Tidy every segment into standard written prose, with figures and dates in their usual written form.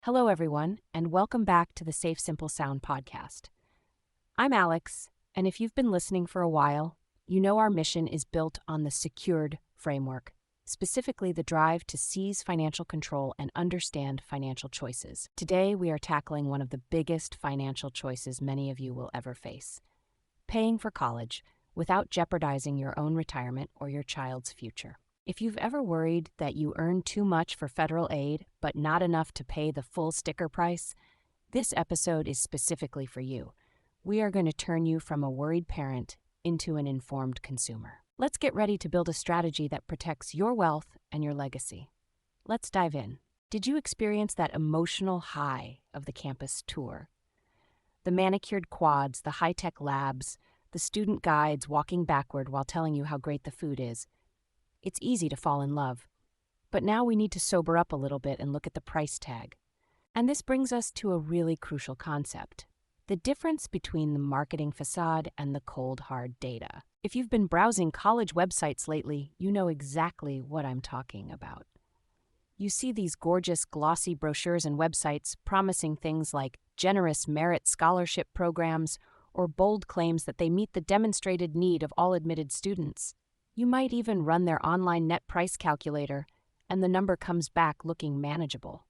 Hello, everyone, and welcome back to the Safe Simple Sound podcast. I'm Alex, and if you've been listening for a while, you know our mission is built on the secured framework, specifically the drive to seize financial control and understand financial choices. Today, we are tackling one of the biggest financial choices many of you will ever face: paying for college without jeopardizing your own retirement or your child's future. If you've ever worried that you earn too much for federal aid but not enough to pay the full sticker price, this episode is specifically for you. We are going to turn you from a worried parent into an informed consumer. Let's get ready to build a strategy that protects your wealth and your legacy. Let's dive in. Did you experience that emotional high of the campus tour? The manicured quads, the high-tech labs, the student guides walking backward while telling you how great the food is. It's easy to fall in love, but now we need to sober up a little bit and look at the price tag. And this brings us to a really crucial concept: the difference between the marketing facade and the cold, hard data. If you've been browsing college websites lately, you know exactly what I'm talking about. You see these gorgeous, glossy brochures and websites promising things like generous merit scholarship programs or bold claims that they meet the demonstrated need of all admitted students. You might even run their online net price calculator, and the number comes back looking manageable.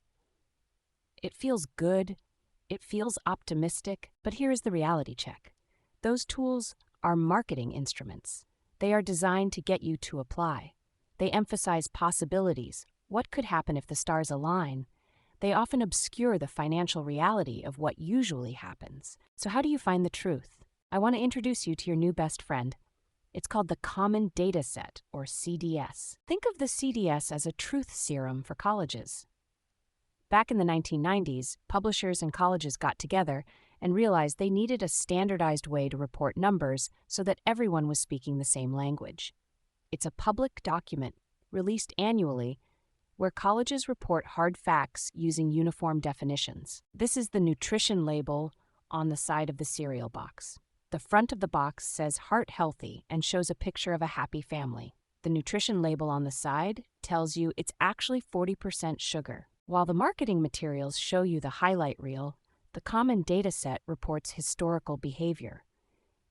It feels good, it feels optimistic, but here is the reality check. Those tools are marketing instruments. They are designed to get you to apply. They emphasize possibilities. What could happen if the stars align? They often obscure the financial reality of what usually happens. So how do you find the truth? I want to introduce you to your new best friend. It's called the Common Data Set, or CDS. Think of the CDS as a truth serum for colleges. Back in the 1990s, publishers and colleges got together and realized they needed a standardized way to report numbers so that everyone was speaking the same language. It's a public document, released annually, where colleges report hard facts using uniform definitions. This is the nutrition label on the side of the cereal box. The front of the box says "Heart Healthy" and shows a picture of a happy family. The nutrition label on the side tells you it's actually 40% sugar. While the marketing materials show you the highlight reel, the Common Data Set reports historical behavior.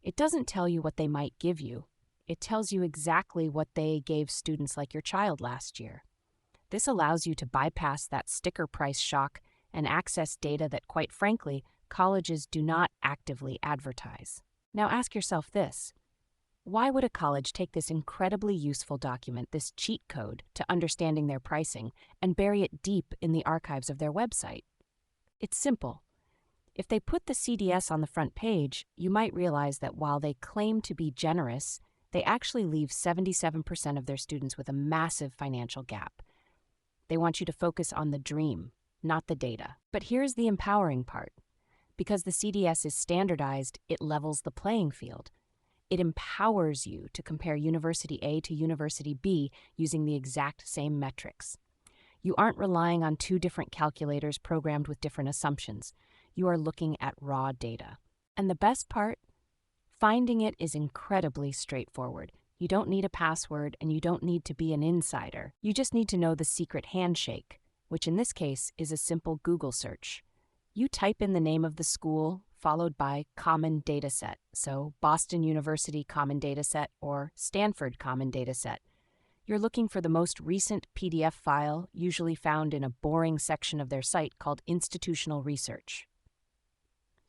It doesn't tell you what they might give you. It tells you exactly what they gave students like your child last year. This allows you to bypass that sticker price shock and access data that, quite frankly, colleges do not actively advertise. Now ask yourself this: why would a college take this incredibly useful document, this cheat code to understanding their pricing, and bury it deep in the archives of their website? It's simple. If they put the CDS on the front page, you might realize that while they claim to be generous, they actually leave 77% of their students with a massive financial gap. They want you to focus on the dream, not the data. But here's the empowering part. Because the CDS is standardized, it levels the playing field. It empowers you to compare University A to University B using the exact same metrics. You aren't relying on two different calculators programmed with different assumptions. You are looking at raw data. And the best part? Finding it is incredibly straightforward. You don't need a password and you don't need to be an insider. You just need to know the secret handshake, which in this case is a simple Google search. You type in the name of the school, followed by Common Data Set, so Boston University Common Data Set or Stanford Common Data Set. You're looking for the most recent PDF file, usually found in a boring section of their site called Institutional Research.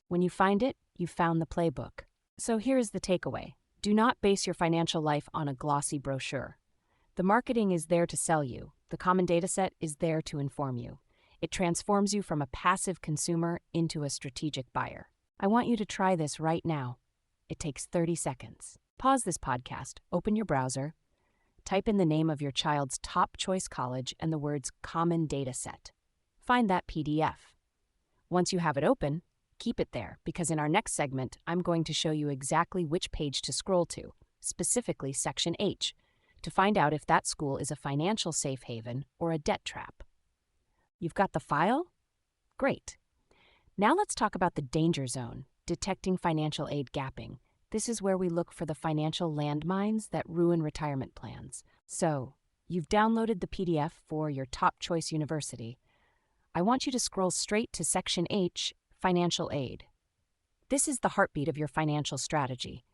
When you find it, you've found the playbook. So here is the takeaway. Do not base your financial life on a glossy brochure. The marketing is there to sell you. The Common Data Set is there to inform you. It transforms you from a passive consumer into a strategic buyer. I want you to try this right now. It takes 30 seconds. Pause this podcast, open your browser, type in the name of your child's top choice college and the words Common Data Set. Find that PDF. Once you have it open, keep it there, because in our next segment, I'm going to show you exactly which page to scroll to, specifically Section H, to find out if that school is a financial safe haven or a debt trap. You've got the file? Great. Now let's talk about the danger zone, detecting financial aid gapping. This is where we look for the financial landmines that ruin retirement plans. So, you've downloaded the PDF for your top choice university. I want you to scroll straight to Section H, Financial Aid. This is the heartbeat of your financial strategy.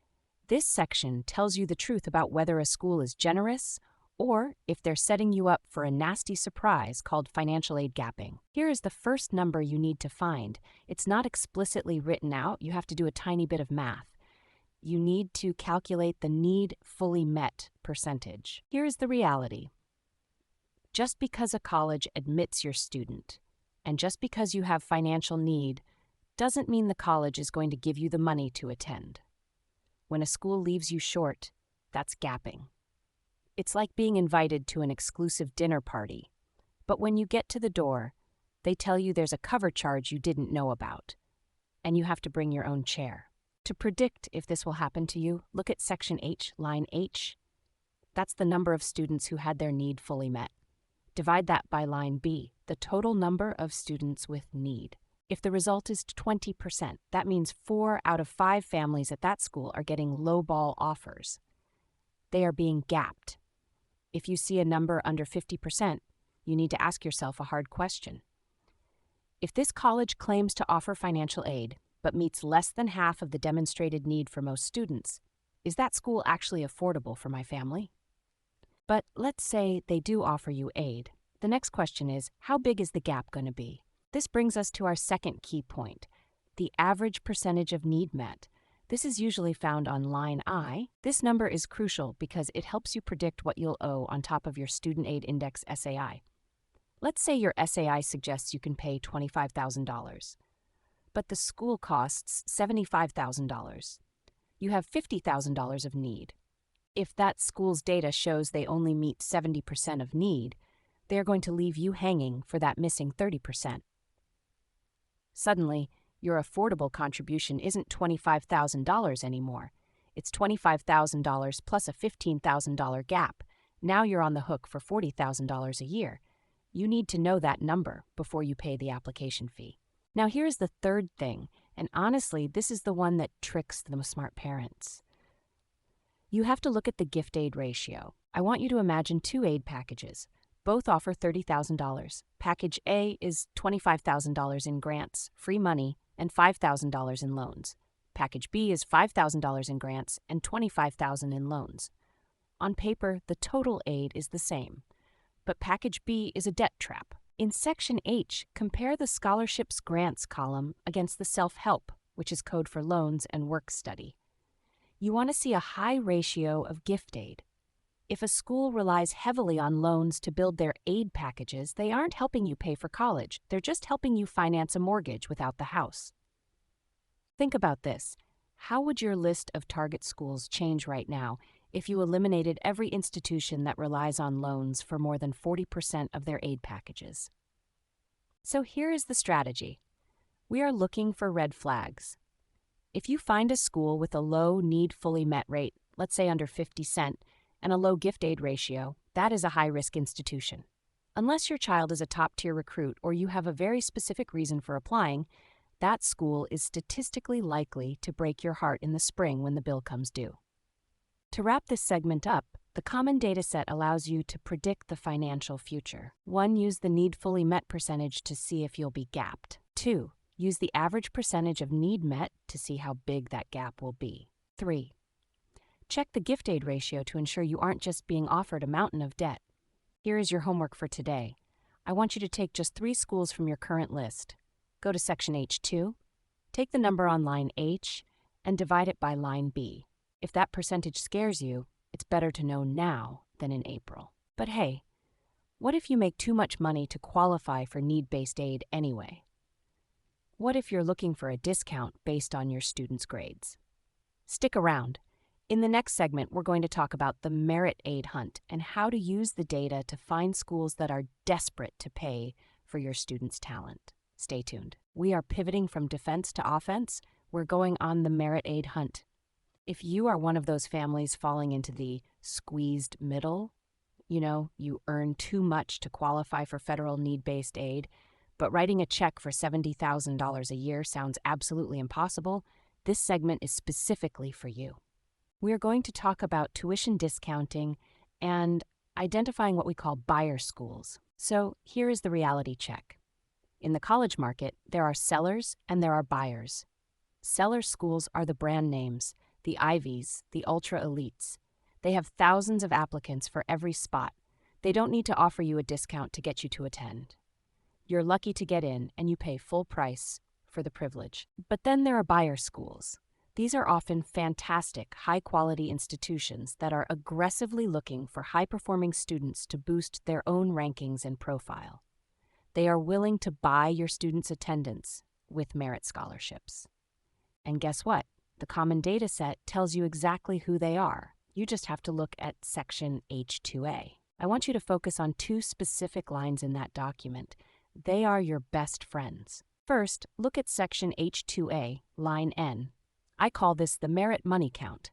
This section tells you the truth about whether a school is generous or if they're setting you up for a nasty surprise called financial aid gapping. Here is the first number you need to find. It's not explicitly written out. You have to do a tiny bit of math. You need to calculate the need fully met percentage. Here is the reality. Just because a college admits your student, and just because you have financial need, doesn't mean the college is going to give you the money to attend. When a school leaves you short, that's gapping. It's like being invited to an exclusive dinner party, but when you get to the door, they tell you there's a cover charge you didn't know about, and you have to bring your own chair. To predict if this will happen to you, look at Section H, line H. That's the number of students who had their need fully met. Divide that by line B, the total number of students with need. If the result is 20%, that means 4 out of 5 families at that school are getting lowball offers. They are being gapped. If you see a number under 50%, you need to ask yourself a hard question. If this college claims to offer financial aid, but meets less than half of the demonstrated need for most students, is that school actually affordable for my family? But let's say they do offer you aid. The next question is, how big is the gap going to be? This brings us to our second key point, the average percentage of need met. This is usually found on line I. This number is crucial because it helps you predict what you'll owe on top of your Student Aid Index SAI. Let's say your SAI suggests you can pay $25,000, but the school costs $75,000. You have $50,000 of need. If that school's data shows they only meet 70% of need, they are going to leave you hanging for that missing 30%. Suddenly, your affordable contribution isn't $25,000 anymore. It's $25,000 plus a $15,000 gap. Now you're on the hook for $40,000 a year. You need to know that number before you pay the application fee. Now here's the third thing, and honestly, this is the one that tricks the smart parents. You have to look at the gift aid ratio. I want you to imagine 2 aid packages. Both offer $30,000. Package A is $25,000 in grants, free money, and $5,000 in loans. Package B is $5,000 in grants and $25,000 in loans. On paper, the total aid is the same, but Package B is a debt trap. In Section H, compare the scholarships grants column against the self-help, which is code for loans and work study. You want to see a high ratio of gift aid. If a school relies heavily on loans to build their aid packages, they aren't helping you pay for college. They're just helping you finance a mortgage without the house. Think about this. How would your list of target schools change right now if you eliminated every institution that relies on loans for more than 40% of their aid packages? So here is the strategy. We are looking for red flags. If you find a school with a low need fully met rate, let's say under 50%, and a low gift aid ratio, that is a high-risk institution. Unless your child is a top-tier recruit or you have a very specific reason for applying, that school is statistically likely to break your heart in the spring when the bill comes due. To wrap this segment up, the common data set allows you to predict the financial future. 1. Use the need fully met percentage to see if you'll be gapped. 2. Use the average percentage of need met to see how big that gap will be. 3. Check the gift aid ratio to ensure you aren't just being offered a mountain of debt. Here is your homework for today. I want you to take just 3 schools from your current list. Go to Section H2, take the number on line H, and divide it by line B. If that percentage scares you, it's better to know now than in April. But hey, what if you make too much money to qualify for need-based aid anyway? What if you're looking for a discount based on your students' grades? Stick around. In the next segment, we're going to talk about the merit aid hunt and how to use the data to find schools that are desperate to pay for your students' talent. Stay tuned. We are pivoting from defense to offense. We're going on the merit aid hunt. If you are one of those families falling into the squeezed middle, you earn too much to qualify for federal need-based aid, but writing a check for $70,000 a year sounds absolutely impossible, this segment is specifically for you. We are going to talk about tuition discounting and identifying what we call buyer schools. So here is the reality check. In the college market, there are sellers and there are buyers. Seller schools are the brand names, the Ivies, the ultra elites. They have thousands of applicants for every spot. They don't need to offer you a discount to get you to attend. You're lucky to get in, and you pay full price for the privilege. But then there are buyer schools. These are often fantastic, high-quality institutions that are aggressively looking for high-performing students to boost their own rankings and profile. They are willing to buy your students' attendance with merit scholarships. And guess what? The common data set tells you exactly who they are. You just have to look at section H2A. I want you to focus on two specific lines in that document. They are your best friends. First, look at section H2A, line N. I call this the merit money count.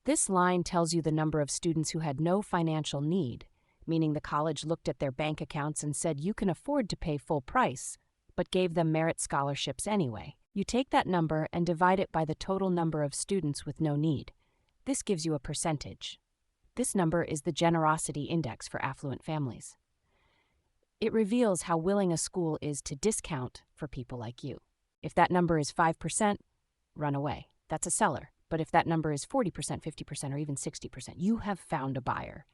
This line tells you the number of students who had no financial need, meaning the college looked at their bank accounts and said you can afford to pay full price, but gave them merit scholarships anyway. You take that number and divide it by the total number of students with no need. This gives you a percentage. This number is the generosity index for affluent families. It reveals how willing a school is to discount for people like you. If that number is 5%, run away. That's a seller. But if that number is 40%, 50%, or even 60%, you have found a buyer.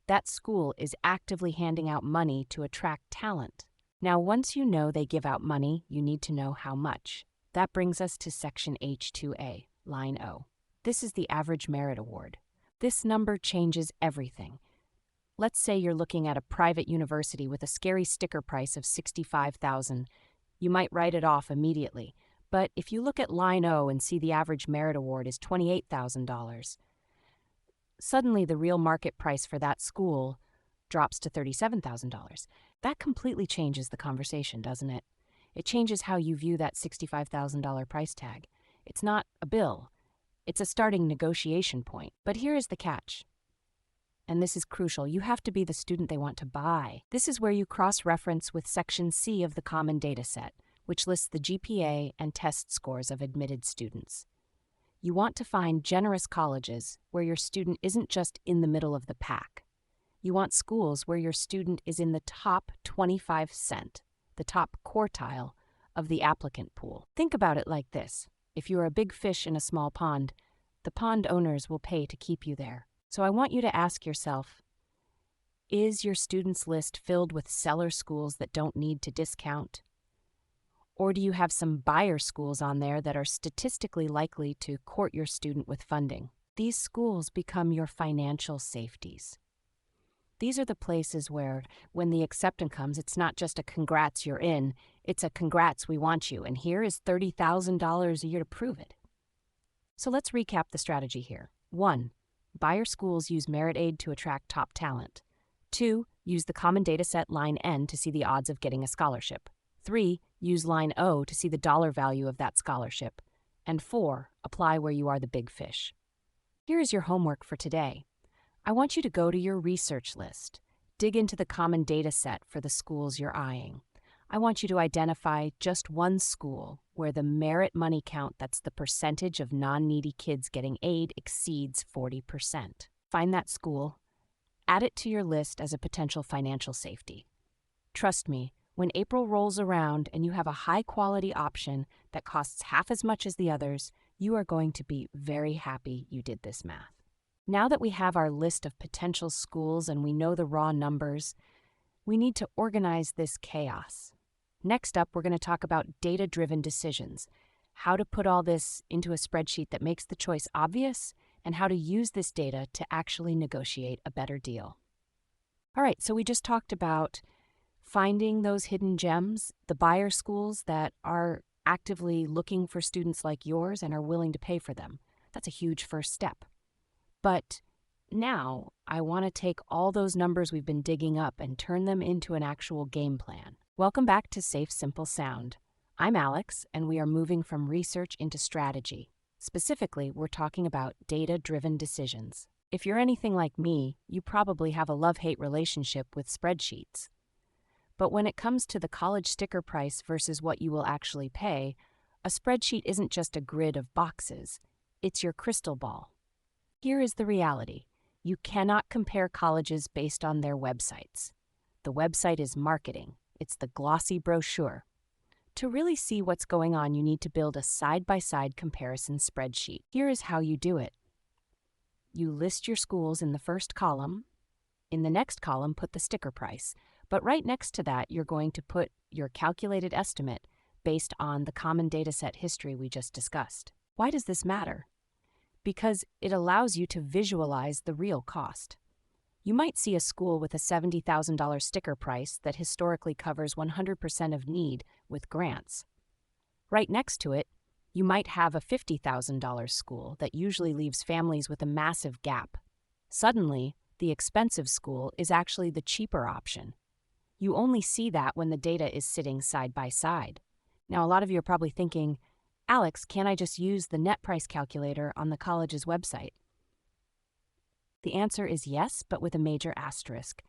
That school is actively handing out money to attract talent. Now, once you know they give out money, you need to know how much. That brings us to section H2A, line O. This is the average merit award. This number changes everything. Let's say you're looking at a private university with a scary sticker price of $65,000. You might write it off immediately. But if you look at line O and see the average merit award is $28,000, suddenly the real market price for that school drops to $37,000. That completely changes the conversation, doesn't it? It changes how you view that $65,000 price tag. It's not a bill. It's a starting negotiation point. But here is the catch. And this is crucial. You have to be the student they want to buy. This is where you cross-reference with Section C of the Common Data Set, which lists the GPA and test scores of admitted students. You want to find generous colleges where your student isn't just in the middle of the pack. You want schools where your student is in the top 25%, the top quartile of the applicant pool. Think about it like this. If you are a big fish in a small pond, the pond owners will pay to keep you there. So I want you to ask yourself, is your students list filled with seller schools that don't need to discount? Or do you have some buyer schools on there that are statistically likely to court your student with funding? These schools become your financial safeties. These are the places where, when the acceptance comes, it's not just a congrats you're in, it's a congrats we want you, and here is $30,000 a year to prove it. So let's recap the strategy here. 1. Buyer schools use merit aid to attract top talent. 2. Use the common data set line N to see the odds of getting a scholarship. 3. Use line O to see the dollar value of that scholarship. And 4. Apply where you are the big fish. Here is your homework for today. I want you to go to your research list. Dig into the common data set for the schools you're eyeing. I want you to identify just one school where the merit money count, that's the percentage of non-needy kids getting aid, exceeds 40%. Find that school, add it to your list as a potential financial safety. Trust me, when April rolls around and you have a high-quality option that costs half as much as the others, you are going to be very happy you did this math. Now that we have our list of potential schools and we know the raw numbers, we need to organize this chaos. Next up, we're going to talk about data-driven decisions, how to put all this into a spreadsheet that makes the choice obvious, and how to use this data to actually negotiate a better deal. All right, so we just talked about finding those hidden gems, the buyer schools that are actively looking for students like yours and are willing to pay for them. That's a huge first step. But now I want to take all those numbers we've been digging up and turn them into an actual game plan. Welcome back to Safe, Simple Sound. I'm Alex, and we are moving from research into strategy. Specifically, we're talking about data-driven decisions. If you're anything like me, you probably have a love-hate relationship with spreadsheets. But when it comes to the college sticker price versus what you will actually pay, a spreadsheet isn't just a grid of boxes. It's your crystal ball. Here is the reality. You cannot compare colleges based on their websites. The website is marketing. it's the glossy brochure. To really see what's going on, you need to build a side-by-side comparison spreadsheet. Here is how you do it. You list your schools in the first column. In the next column, put the sticker price. But right next to that, you're going to put your calculated estimate based on the common dataset history we just discussed. Why does this matter? Because it allows you to visualize the real cost. You might see a school with a $70,000 sticker price that historically covers 100% of need with grants. Right next to it, you might have a $50,000 school that usually leaves families with a massive gap. Suddenly, the expensive school is actually the cheaper option. You only see that when the data is sitting side by side. Now, a lot of you are probably thinking, Alex, can't I just use the net price calculator on the college's website? The answer is yes, but with a major asterisk.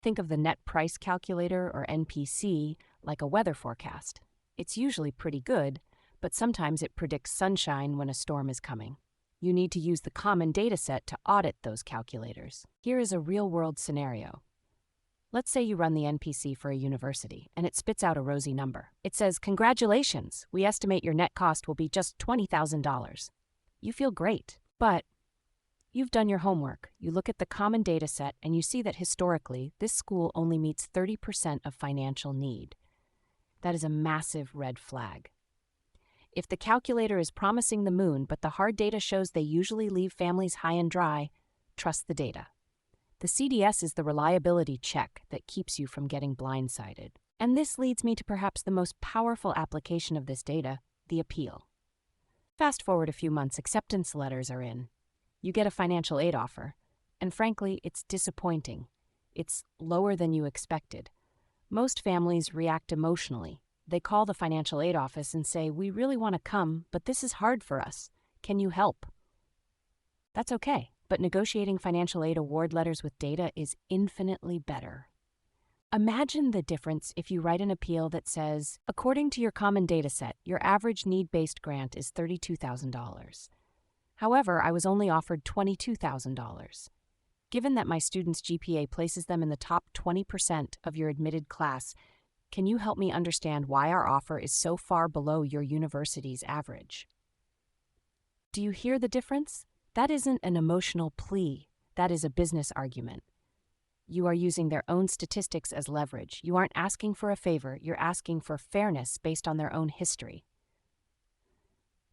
Think of the net price calculator, or NPC, like a weather forecast. It's usually pretty good, but sometimes it predicts sunshine when a storm is coming. You need to use the common dataset to audit those calculators. Here is a real-world scenario. Let's say you run the NPC for a university, and it spits out a rosy number. It says, "Congratulations, we estimate your net cost will be just $20,000. You feel great, but you've done your homework. You look at the common data set and you see that historically, this school only meets 30% of financial need. That is a massive red flag. If the calculator is promising the moon, but the hard data shows they usually leave families high and dry, trust the data. The CDS is the reliability check that keeps you from getting blindsided. And this leads me to perhaps the most powerful application of this data, the appeal. Fast forward a few months, acceptance letters are in. You get a financial aid offer, and frankly, it's disappointing. It's lower than you expected. Most families react emotionally. They call the financial aid office and say, "We really want to come, but this is hard for us. Can you help?" That's okay, but negotiating financial aid award letters with data is infinitely better. Imagine the difference if you write an appeal that says, "According to your common data set, your average need-based grant is $32,000. However, I was only offered $22,000. Given that my student's GPA places them in the top 20% of your admitted class, can you help me understand why our offer is so far below your university's average?" Do you hear the difference? That isn't an emotional plea. That is a business argument. You are using their own statistics as leverage. You aren't asking for a favor. You're asking for fairness based on their own history.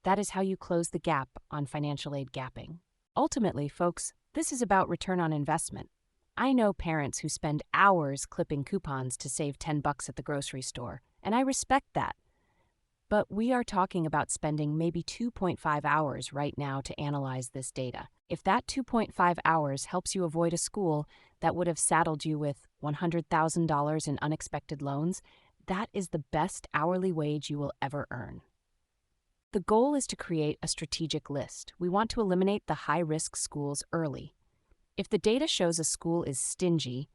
That is how you close the gap on financial aid gapping. Ultimately, folks, this is about return on investment. I know parents who spend hours clipping coupons to save $10 at the grocery store, and I respect that. But we are talking about spending maybe 2.5 hours right now to analyze this data. If that 2.5 hours helps you avoid a school that would have saddled you with $100,000 in unexpected loans, that is the best hourly wage you will ever earn. The goal is to create a strategic list. We want to eliminate the high-risk schools early. If the data shows a school is stingy,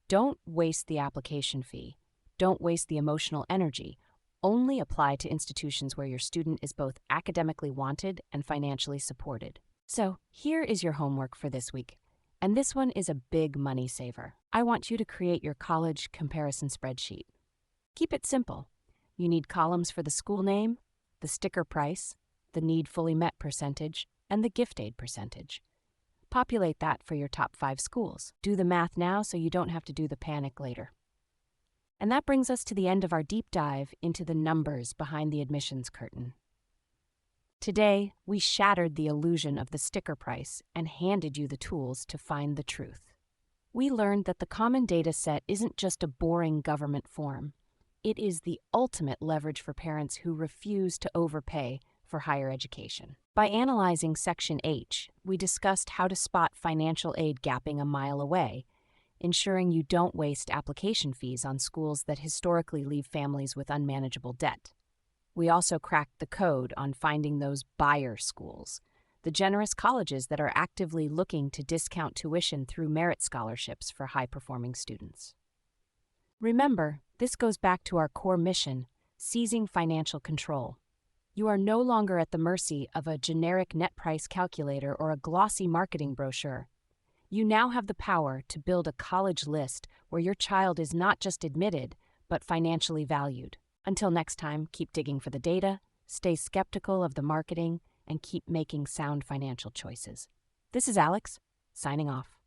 don't waste the application fee. Don't waste the emotional energy. Only apply to institutions where your student is both academically wanted and financially supported. So, here is your homework for this week. And this one is a big money saver. I want you to create your college comparison spreadsheet. Keep it simple. You need columns for the school name, the sticker price, the need fully met percentage, and the gift aid percentage. Populate that for your top 5 schools. Do the math now so you don't have to do the panic later. And that brings us to the end of our deep dive into the numbers behind the admissions curtain. Today, we shattered the illusion of the sticker price and handed you the tools to find the truth. We learned that the common data set isn't just a boring government form. It is the ultimate leverage for parents who refuse to overpay for higher education. By analyzing Section H, we discussed how to spot financial aid gapping a mile away, ensuring you don't waste application fees on schools that historically leave families with unmanageable debt. We also cracked the code on finding those buyer schools, the generous colleges that are actively looking to discount tuition through merit scholarships for high-performing students. Remember, this goes back to our core mission, seizing financial control. You are no longer at the mercy of a generic net price calculator or a glossy marketing brochure. You now have the power to build a college list where your child is not just admitted, but financially valued. Until next time, keep digging for the data, stay skeptical of the marketing, and keep making sound financial choices. This is Alex, signing off.